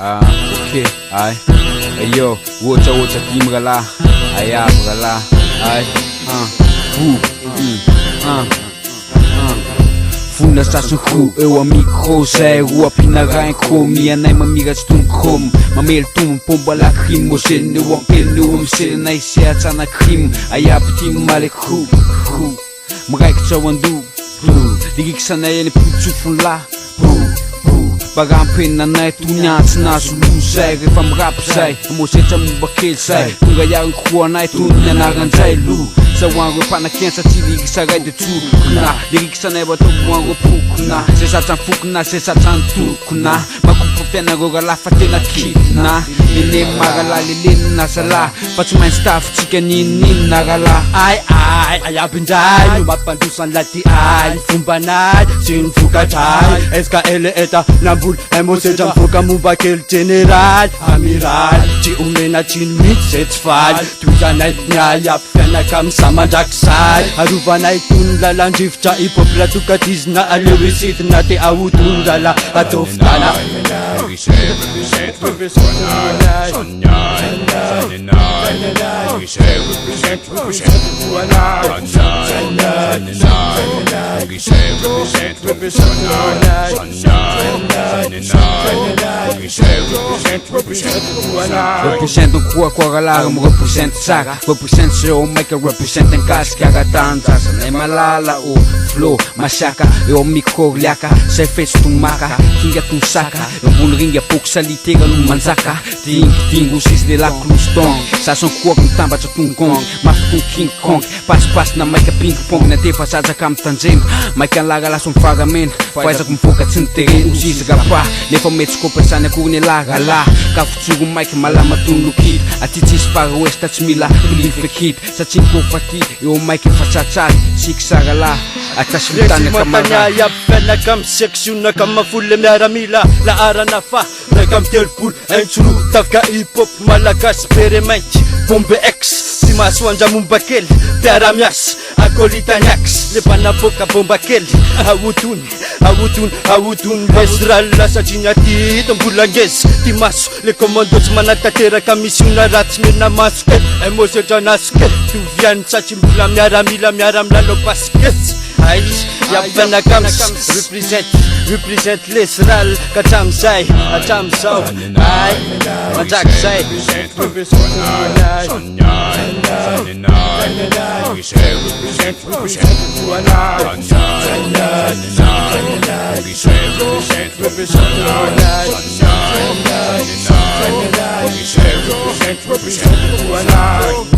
Okay, ay. Ayo, wocha kimgala. Ayabgala. Ay. Funa sasonko eo amy micro zay roa pinarainko mianay mamiratry tombokom mamely tombom-pomba lakrimo moseny eo ampeliny eo amiselinay sy atsana crime ayaby timo maleko miraikitra ao ando diriksanay any potsofony la barampenanay toniantsy nazo lo zay rehefa mirapo zay mosetra momba kely zay tonga iariny koanay tony ny anaran'izay lo zahoan'reo mpanakensa tsy lirisaray de tsorokona liriksanay bataomoan'reo pokona zay satrany fokona zay satrany tokona makopa fiainareo ralahy fa tena kidina ene marala lelenina zala fa tsy maintsy tafitsika nininina ralahy ayabindray no mampandrosan'ny lady ay fombanay sy ny vokatray eska ele eta namboly emosetra mivoaka momba kely general amiral tsy omena tsiny mihitsy zay tsy faly toizanay miayapy fianaka amy samandrakizay arovanay tony lalandrivotra ipopla tokatizina aleo isidina te ahodony lala atao fitala Represent koa ralahy mo represent tsara represent zao maika represent an kasika aratanjasa nay malala o flow masiaka eo amy micro liaka zay fesotomaka kinga tosaka ambony ringa poko salitera no manjaka dingidingo sisy le lakloston sason koa mitambatra tongong mafy king kong pasipasina maika ping-pong natefa satsaka amy tanjena maika lara laso mifaramena fahaizako mivoaka tsy nitereny osisy rapa nefa mety sy kompensany akory ny larala ka fitsoro maika malama tony lokita aty tsisy faroesta tsy mila lifekita satria nikofaty eo maika efa tsatsary siky sarala atasy mitany akamara iaby fianaka amy sectionaka mafoly miaramila la arana fa raika amy telopolo aintsoro tafika hip-hop malagasy bere mainty bombe x sy masoandra momba kely mpiaramiasy akolitaniax le banaboka bomba kely ahodony lesrala satria nyaty tombolangezy ty maso le commando tsy manatateraka missiona ratsy mena maso kely emosetra naso kely toviany satria mbola miaramila miaramilalo basketsy ay yapianaka amy represent lesral ka hatramizay hatramizao ay mandraky zay Represent